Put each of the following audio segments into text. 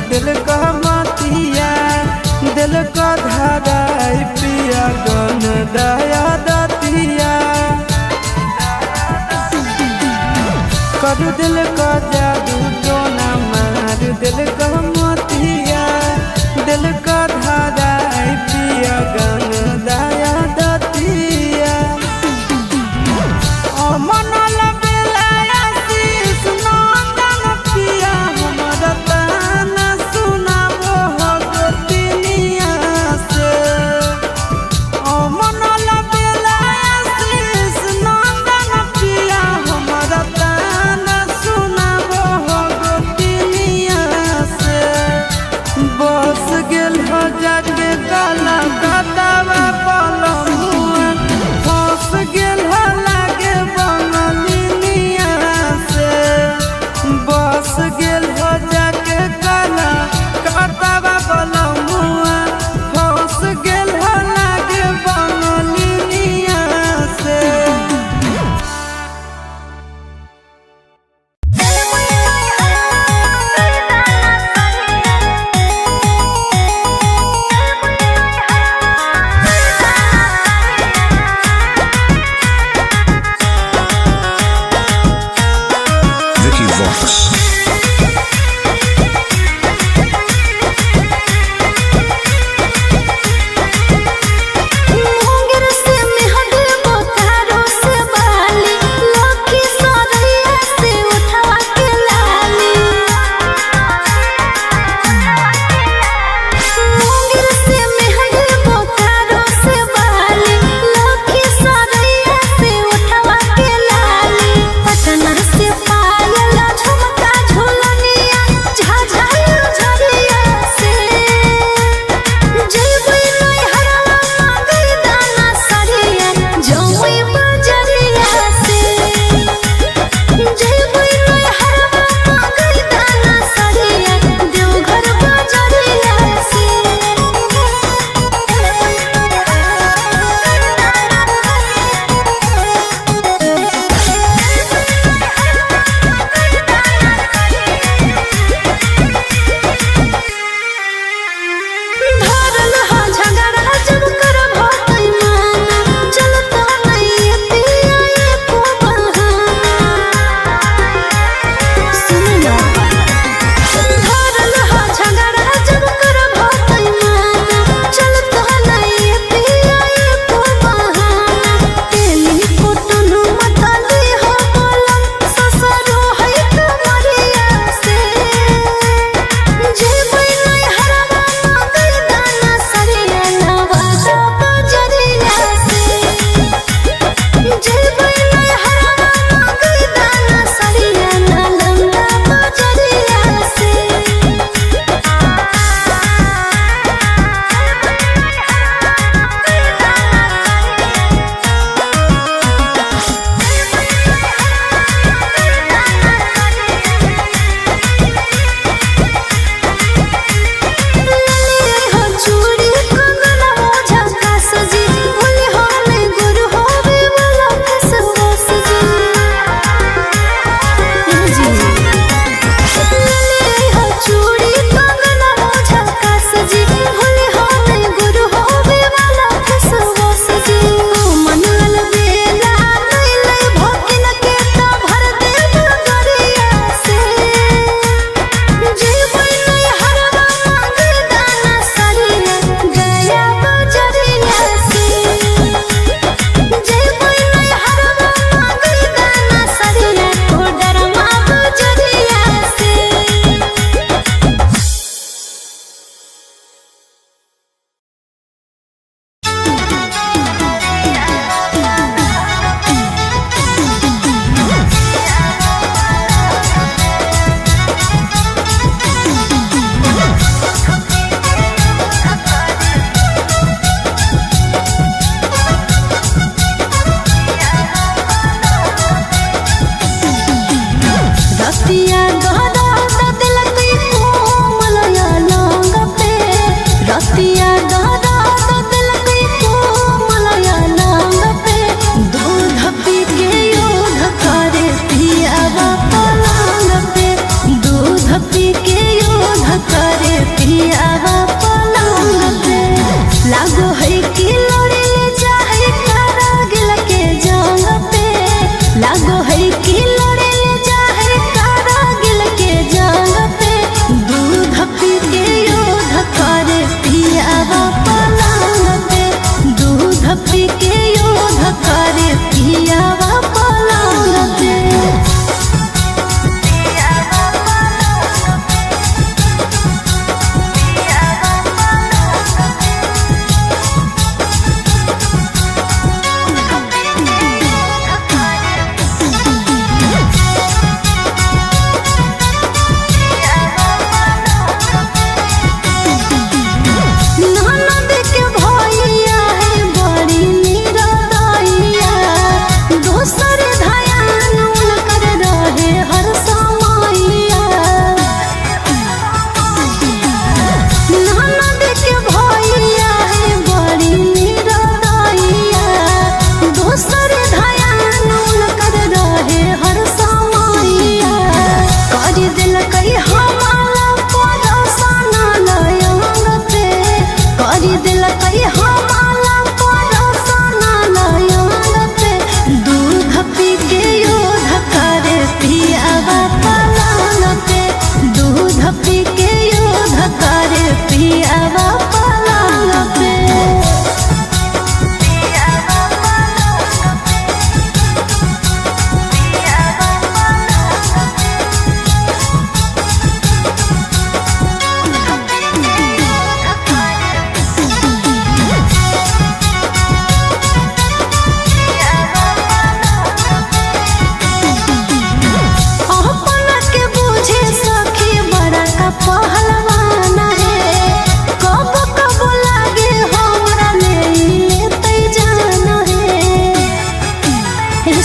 दिल का मतिया दिल का धाराई पिया गन दया दतिया कर दिल का जादू टोना मार दिल का मतिया दिल का धाराई पिया गन दया दतिया ओ मनल बेलाया शीश नंदन पिया हमर ताना सुनाबो हो गोतिनिया से ओ मनल बेलाया शीश नंदन पिया हमर ताना सुनाबो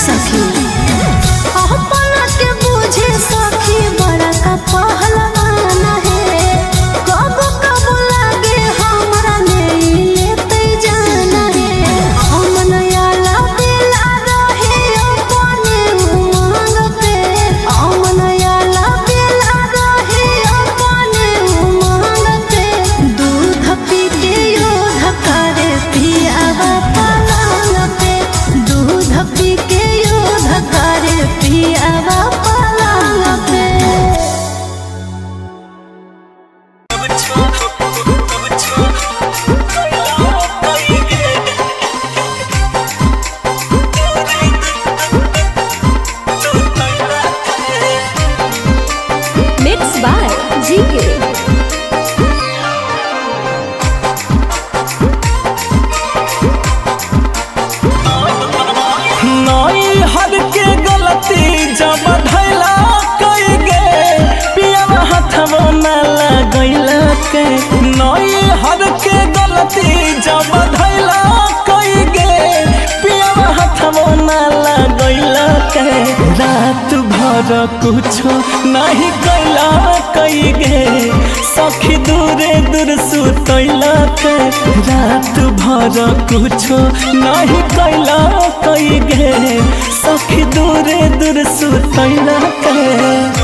सखी अपना के बुझे सखी बड़ा का पहलवान है कब कब लागे हमरा नहीं लेते जाना है हम नया बेला रहे अपने उमंग पे हम नया बेला रहे अपने उमंग पे दूध पी के योद्ध करे पियावा पलंग पे दूध पी के योद्ध करे पियावा पलंग पे। Mixed by GK. नई हर के गलती जब धैला कई गे पियावा हथवा न लगैला के नई हर के गलती जब धैला कई गे पियावा हथवा न लगैला के रात भर कुछो नहीं कैला कई गे सखी दूरे दूर सुतैला के रात भर कुछो नहीं कैला कई गे सखी दूरे दूर सुतैला के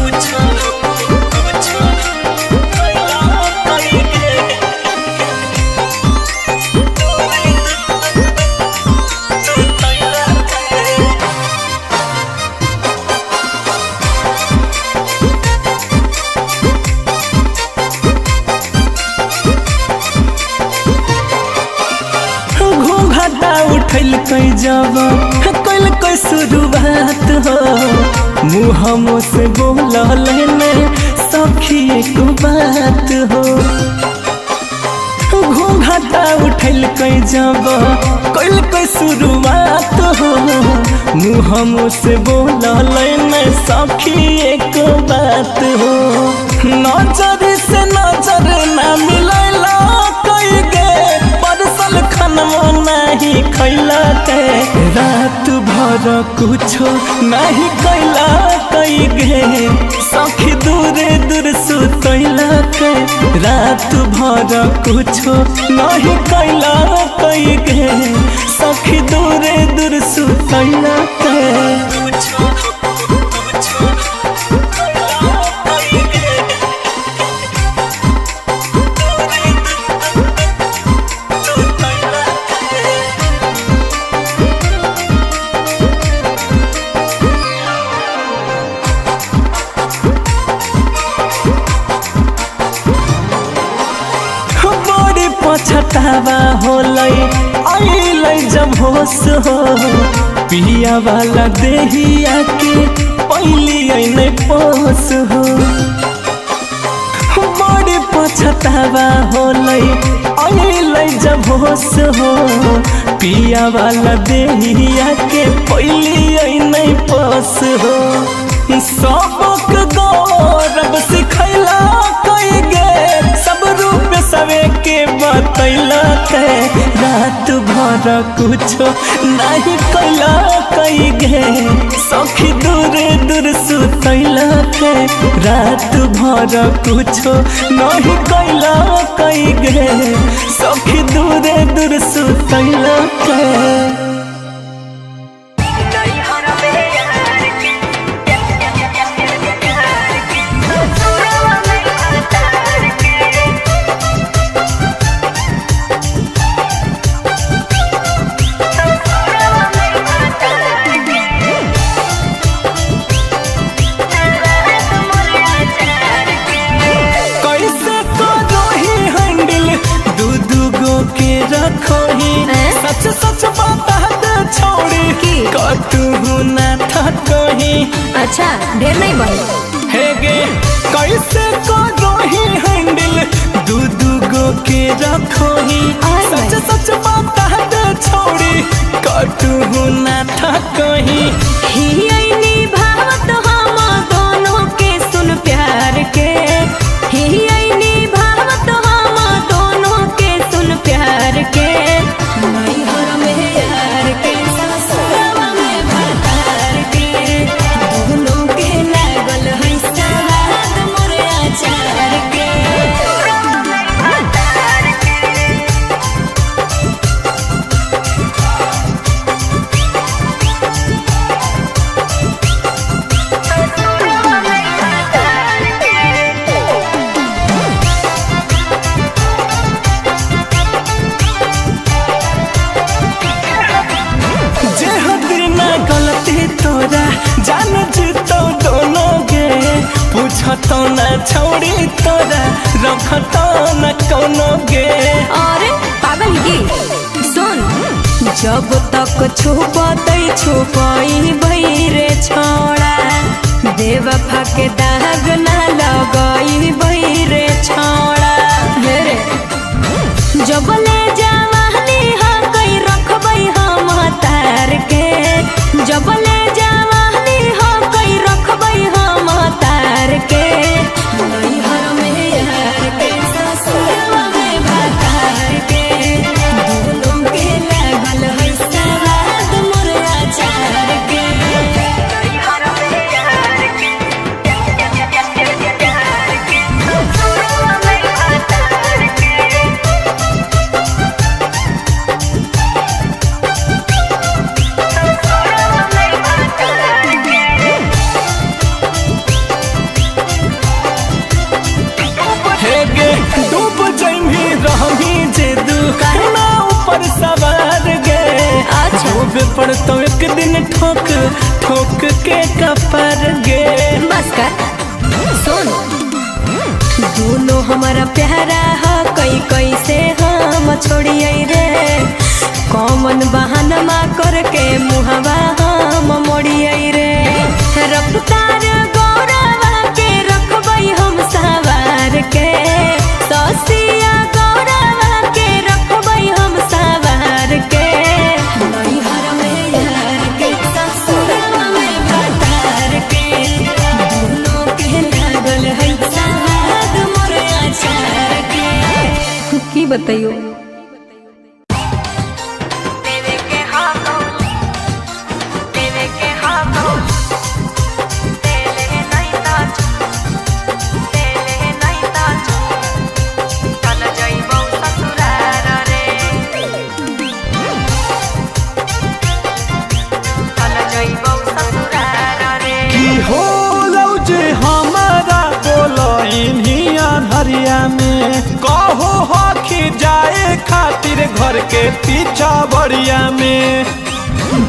उठल कई जब कल कोई शुरुआत हो मुँह से बोल लेने सखी एक बात हो घूंघटा उठल कई जब कल कोई शुरुआत हो मुँह से बोल लेने सखी एक बात हो नजर से नजर ना मिलैला कई गे परसल खनवा नहीं खैला के रात भर कुछो नहीं कैला कई गे सखी दूरे दूर सुतैला के रात भर कुछो नहीं कैला कई गे सखी दूरे दूर सुतैला के पछतावा होलै आइलै जब होश हो पिया वाला देहिया के पहली ऐने पोस हो बड़ी पछतावा होलै आइलै जब होश हो पिया वाला देहिया के पहली ऐने पोस हो सबक गौरव सिखैला कई गे सब रूप सवे के बतैला के रात भर कुछो नहीं कैला कई गे सखी दूरे दूर सुतैला के रात भर कुछो नहीं कैला कई गे सखी दूरे दूर सुतैला के सच सच बता दे छोड़ी कतहु ना थकही। अच्छा ढेर नहीं बन हे गे कैसे करोही हैंडल दू गो के रखोही सच सच बता दे छोड़ी कतहु ना थकही। ही ऐनी भावत हम दोनों के सुन प्यार के ही ऐनी भावत हम दोनों के सुन प्यार के नहीं हर में यार के ससुरवा में भरता छौड़ी तोरा रखता न कोनो गे। अरे पागल की सुन, जब तक छुपई बैरे छोड़ा, बेवफा के दाग ना लगई बैरे छोड़ा। हेरे जब ले जवानी हा कई रखबई हम तार के, जब ले जवानी हा कई रखबई हम तार के। नैहर में यार के ससुरवा में भतार के, दोनों के लागल है सवाद मोर अचार के। नैहर में यार के ससुरवा में भतार के। हेगे डूब जइमी रहमी जे दुखना ऊपर सवार गे। अच्छा। डूबे पर तो एक दिन ठोक ठोक के कपर गे। बस कर सुन, दोनों हमारा प्यारा है कई से हम छोड़िए रे। कौन बहानमा करके मुहवा हम मोड़िए रे। रफ्तार गौरवा के रखबई हम सवार के, ससिया गौरवा के रखबई हम सवार के। नैहर में यार के ससुरवा में भतार के, दोनों के लागल है सवाद मोर अचार के। की बताइयो में कहो हखी जाए खातिर घर के पीछा बड़िया में।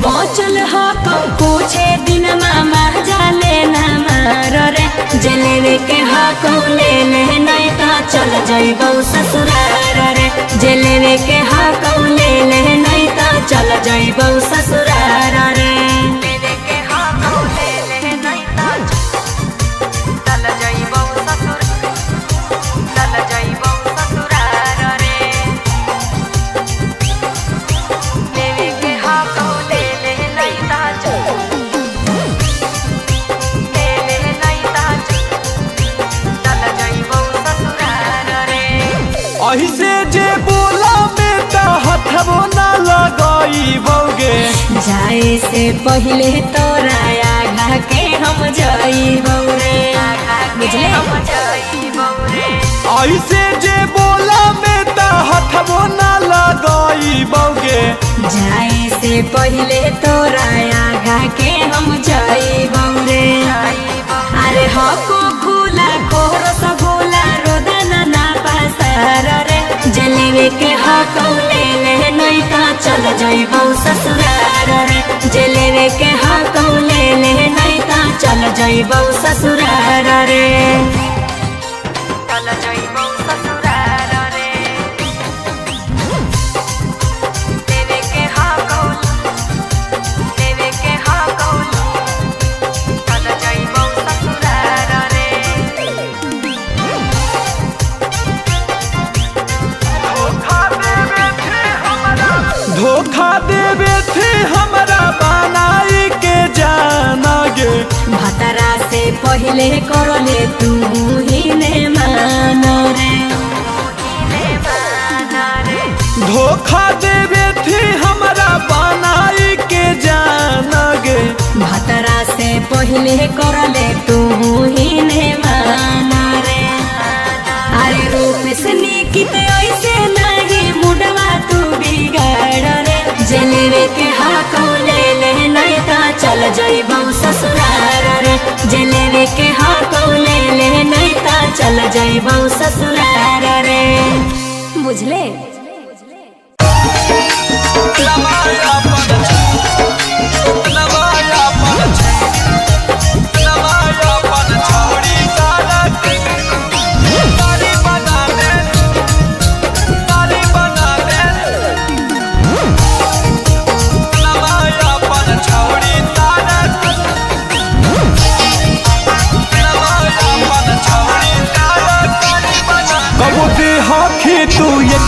बचल हा पूछे दिन मामा जाले ना मार रे। जलेवे के हा ले ले नहीं तो चल जाइबो ससुरार रे। जलेवे के हा ले ले नहीं तो चल जाइबो ससुरार रे। ऐसे जे बोला में तो हथबो ना लगाई बौगे। जाए से पहले तोरा आगा के हम जाइबो रे। बुझले ऐसे जे बोला में तो हथबो ना लगाई बौगे। जाए से पहले तोरा आगा के हम जाइबो रे। अरे हको खुला कोरस बोला रोदना ना पासार रे। जलेवे के हक ले ले नहीं तो चल जाइबो ससुरार रे। जलेवे के हक ले ले नहीं तो चल जाइबो ससुरार रे। चल जाइबो ससुरार रे। देवे के हक चल जाइबो ससुरार रे। धोखा देवे थे हमरा बनाई के जाना गे। भतरा से पहले करले तू ही ने मान रे। धोखा देवे थे हमरा बनाई के जाना गे। भतरा से पहले करले तू ही ने मान रे। अरे रूप से निकित ऐसे नहीं मुडवा तू बिगाड़ रे। जलेवे के हाथ ले ले नहीं तो चल जाइबो ससुरार रे। जलेवे के हाथ ले ले नहीं तो चल जाइबो ससुरार रे। बुझले छोड़ी तारा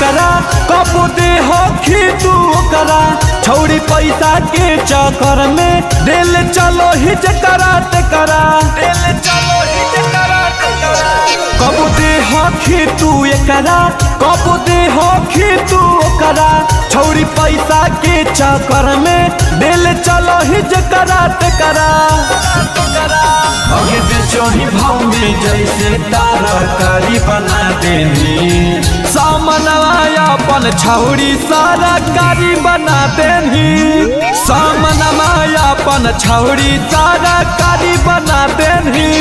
एकरा कबो दे होखी तू ओकरा छौड़ी पैसा के चक्कर में दिल चलो ही जकरा तेकरा कबो दे होखी तू एकरा कबो दे होखी तू ओकरा छौड़ी पैसा के चक्कर में दिल चलो ही जकरा तेकरा अगे बेचोही भाव में जैसे तारा कारी बना देनी सामनवा अपन छौड़ी सारा कारी बना देनी सामनवा अपन छौड़ी सारा कारी बना देनी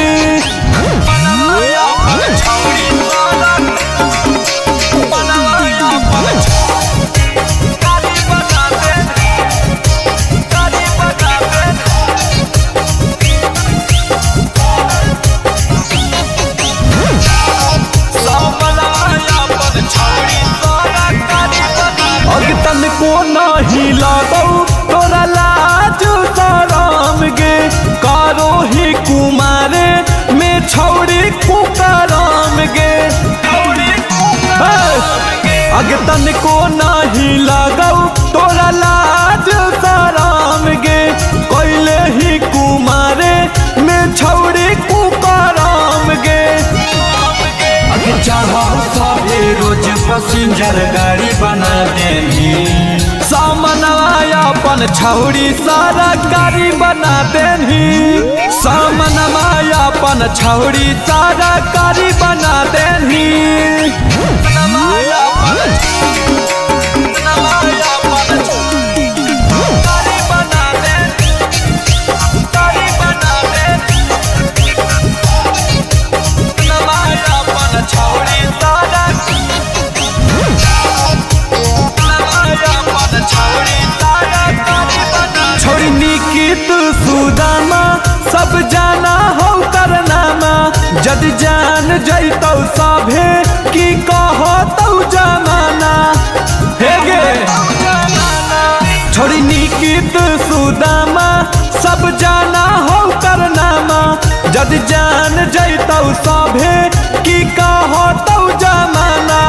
को नहीं लागौ तोरा लाज शरम गे कारो ही कुमारे में छौड़ी कुकरम गे अगे तन को नहीं लागौ तोरा लाज शरम गे कोइले ही कुमारे में छौड़ी कुकरम गे अगे चाहो सबे रोज पैसेंजर गाड़ी बना देनी सामनवा अपन छौड़ी सारा गाड़ी बना देनी सामनवा अपन छौड़ी सारा गाड़ी बना देनी छोड़ी निकित सुदामा सब जाना हो करनामा जद जान जैतौ सभे की कहतौ जमाना हे गे छोड़ी निकित सुदामा सब जाना हो करनामा जद जान जैतौ सभे की कहतौ जमाना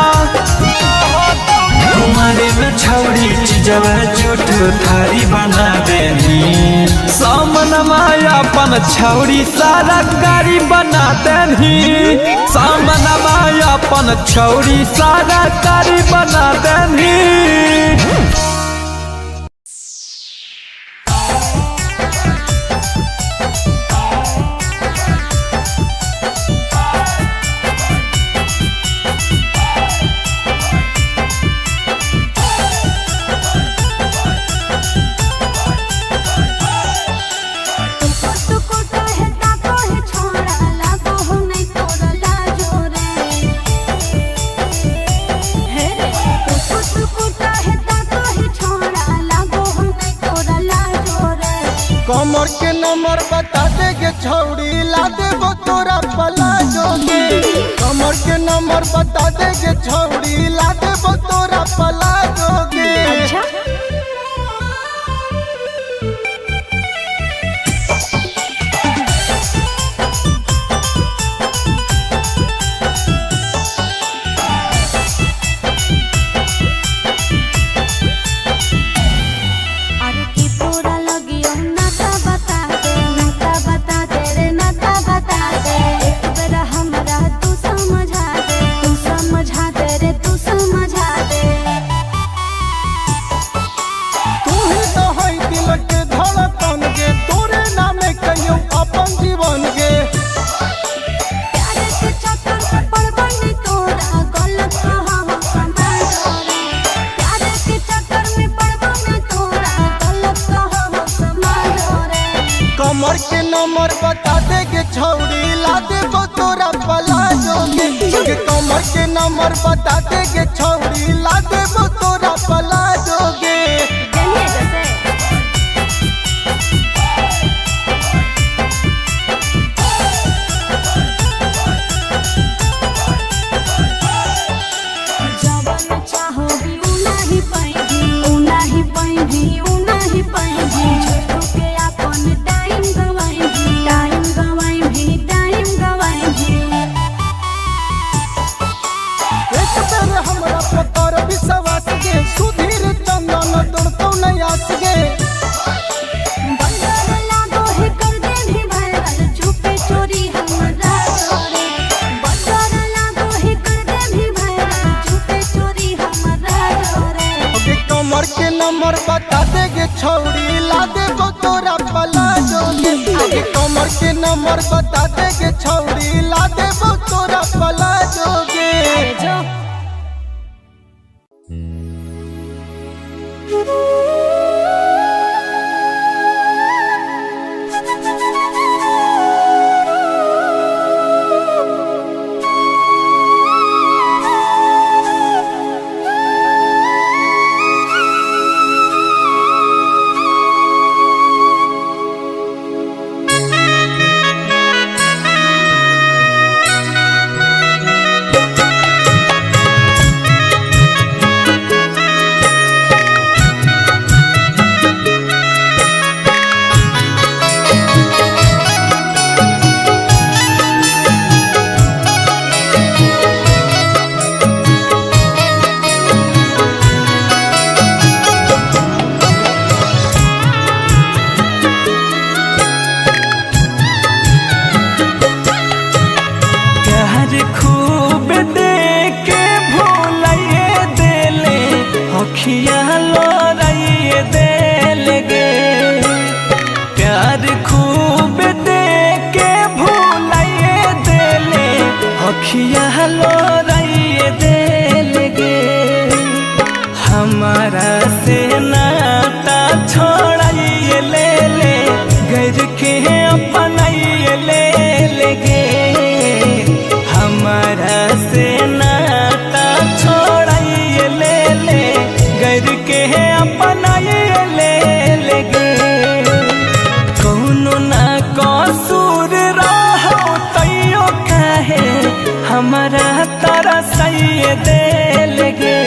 तुम्हारे में छौड़ी चीजवा झूठ थारी बना देनी सामनवा अपन छौड़ी सारा कारी बना देनी सामनवा अपन छौड़ी सारा कारी बना देनी कमर के नंबर बता देगे छौड़ी ला देबो तोरा पलाजो के कमर के नंबर बता देगे छौड़ी ला देबो तोरा पलाजो के कमर के नंबर बता देगे छौड़ी ला देबो तोरा पलाजो के कमर के नंबर बता देगे छौड़ी ला देबो तोरा पलाजो के हमरा पतर नंबर बता देगे छौड़ी ला देबो तोरा पलाजोगे। हमारा से नाता छोड़ाइए ले ले गैर के अपनाइए ले लेगे। हमारा से नाता छोड़ाइए ले ले गैर के अपनाइए ले लेगे। कौनो ना कसूर रहो तैयो काहे हमारा तरसइए दे लेगे।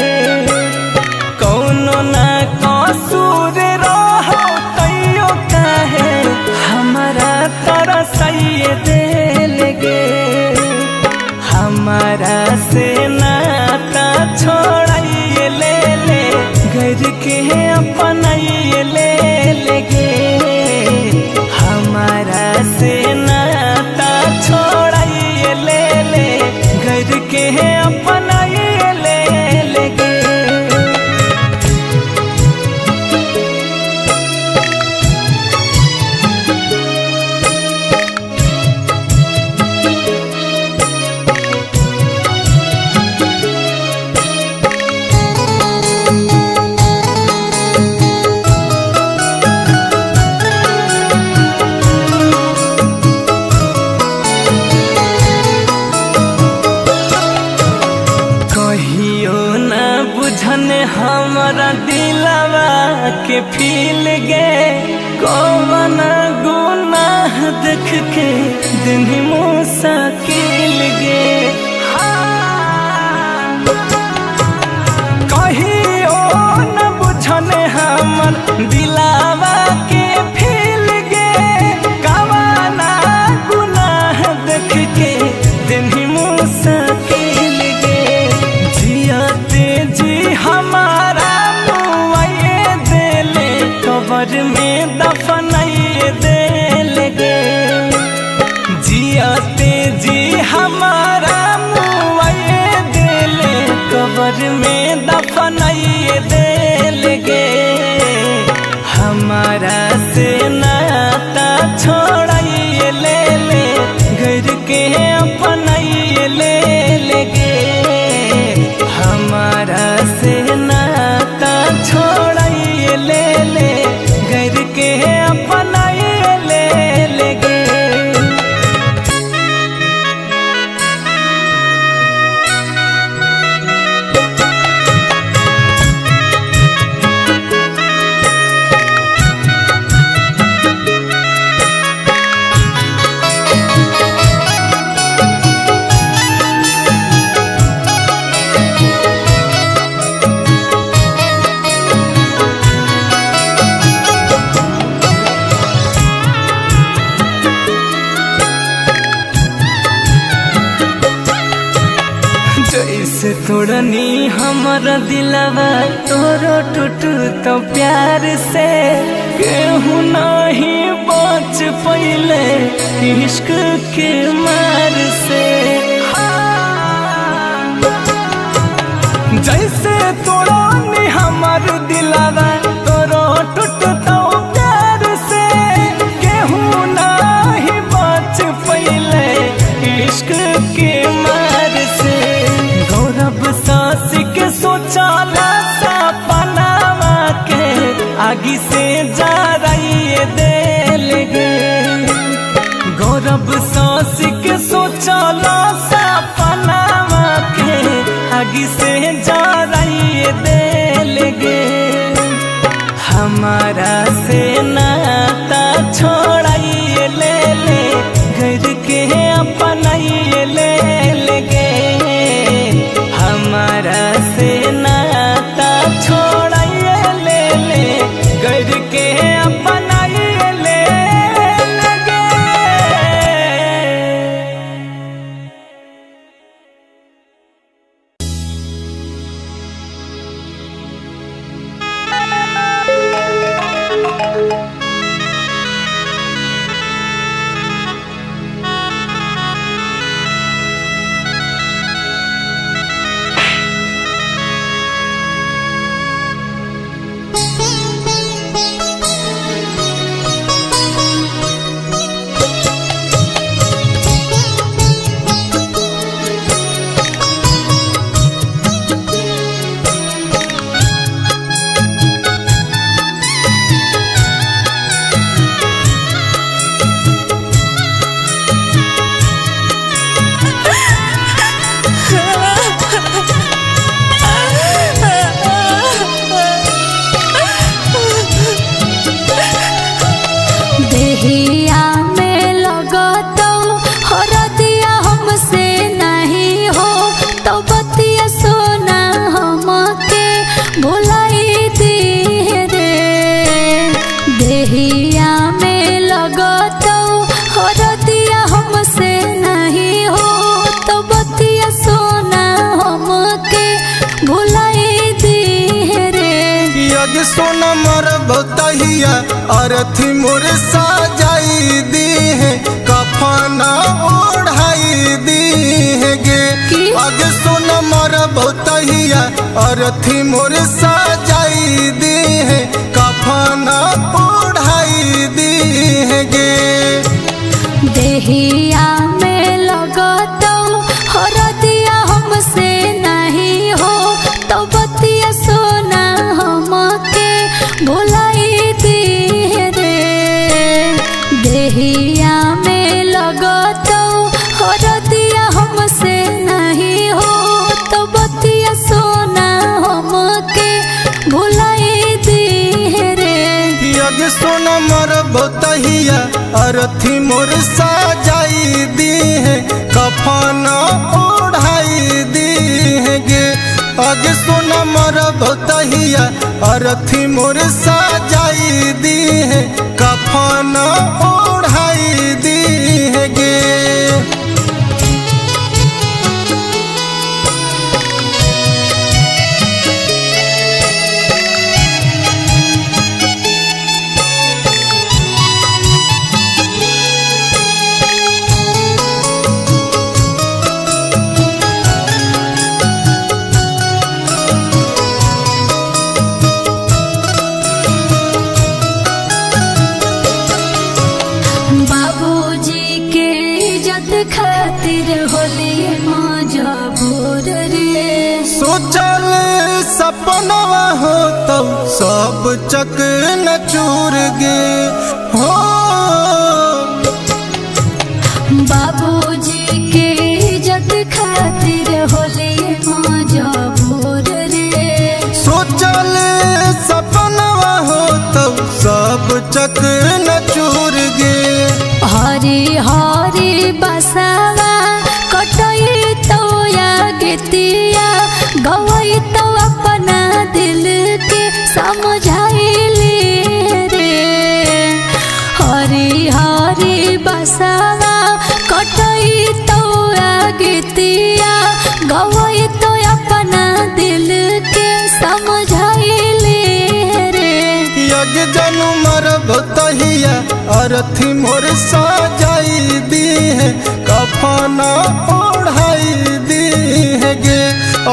कौनो ना कसूर रहो तैयो काहे हमारा तरसइए दे लेगे। हमारा से नाता छोड़ाइए ले ले गैर के अपनाइए ले लेगे। हमारा से नाता छोड़ाइए ले ले गैर के अपनाइए ले लेगे। हमारा दिलवा के फील गे कौन गुनाह देख के दिन मुश्किल गे। कहियो न बुझने हमर दिलवा के फील गे कौन गुनाह देख के दिन मुश्किल गे। जियाते जी हमारा मुआए देले कब्र में दफनाइए दे लेगे। जियाते जी हमारा मुआए देले कब्र में दफनाइए दे लेगे। हमारा से नाता छोड़ाइए ले ले गैर के अपनाइए ले लेगे। हमारा से नाता छोड़ाइए ले ले गैर के अपनाइए ले लेगे। जैसे तोड़नी हमारा दिलवा तोरो टूटू तो प्यार से केहू नहीं बच पइले इश्क के मार से। जैसे तोड़नी हमार दिलवा तोरो टूटू तो प्यार से केहू नहीं बच छोड़ब सांस के सोचला सपनावा के आगे से जराइए देलगे हमारा से नाता छोड़ाइए ले घर के अपनाइए ले लगे हमारा से नाता छोड़ाइए ले घर के अपनाइए ले लगे। देहिया में लगतो हरदिया हमसे नहीं हो तो बतिया सोना हमके भुलाई दी रे देहिया में लगतो हरदिया हमसे नहीं हो तो बतिया सोना हमके भुलाई दी रे यज्ञ सोना मर बतहिया अरथी मोर साजाई दी है कफना ओढ़ाई दी है गे यज्ञ सोना मर बतहिया अरथी मोर साजाई दी है कफना ओढ़ाई दी है गे देहिया में लगतो हरदिया हमसे नहीं हो तो बतिया सोना हमके भुलाई दी रे देहिया में लगतो हरदिया हमसे नहीं हो तो बतिया सोना हमके भुलाई दी रे यज्ञ सोना मर बतहिया अरथी मोर साजाई दी है कफना ओढ़ाई दी है गे यज्ञ सोना मर बतहिया अरथी मोर साजाई दी है कफना ओढ़ाई दी है गे बाबूजी के इज्जत खातिर होली मजबूर रे सोचल सपनवा हो तो सब चक न चूर गे हो बाबूजी के इज्जत खातिर होली मजबूर रे सोचल सपनवा हो तो सब चक न चूर गे हरी हरी बसावा कटई तो या गीतिया गवई तो अपना दिल के समझाइली रे हरी हरी बसावा कटई तो या गीतिया गवई तो अपना दिल के समझाइली रे यज्ञ जनु मर बतहिया अरथी मोर साजाई दी है कफना ओढ़ाई दी है गे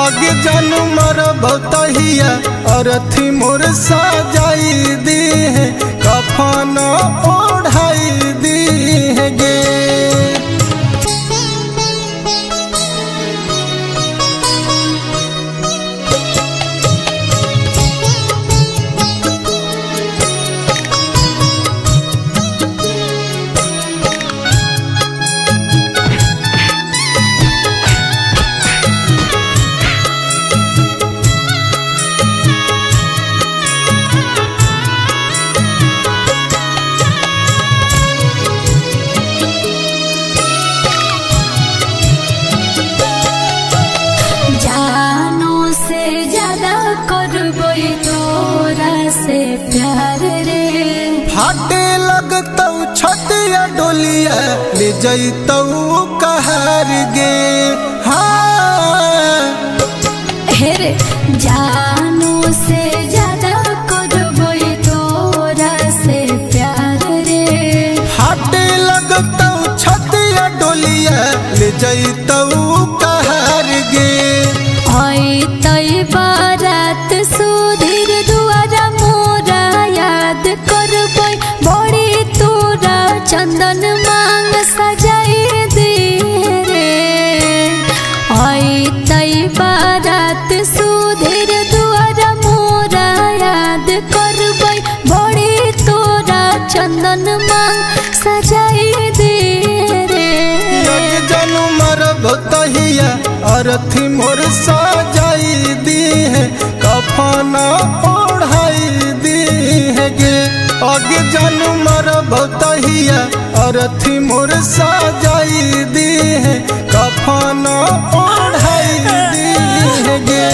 अग जनु मर बतहिया अरथी मोर साजाई दी है कफना ओढ़ाई दी है गे छतिया डोलिया ले जैतौ कहर गे। हाँ हेरे जानू से ज्यादा करबई तोरा से प्यार रे। हाटे लगतौ छतिया डोलिया ले जैतौ कहर गे। आई तई बारात सुधीर दुआरा मोरा याद करबई बड़ी तोरा चंदन मांग सजाई दे रे। आई तई बारात सुधीर दुआरा मोरा याद करबई बड़ी तोरा चंदन मांग सजाई दे रे। लग जानू मरब तहिया अरथी मोर सजाई दी है कफना ओढ़ाई दी है गे। आगे जानू मरब तहिया अरथी मोर सजाई दी है कफना ओढ़ाई दी है गे।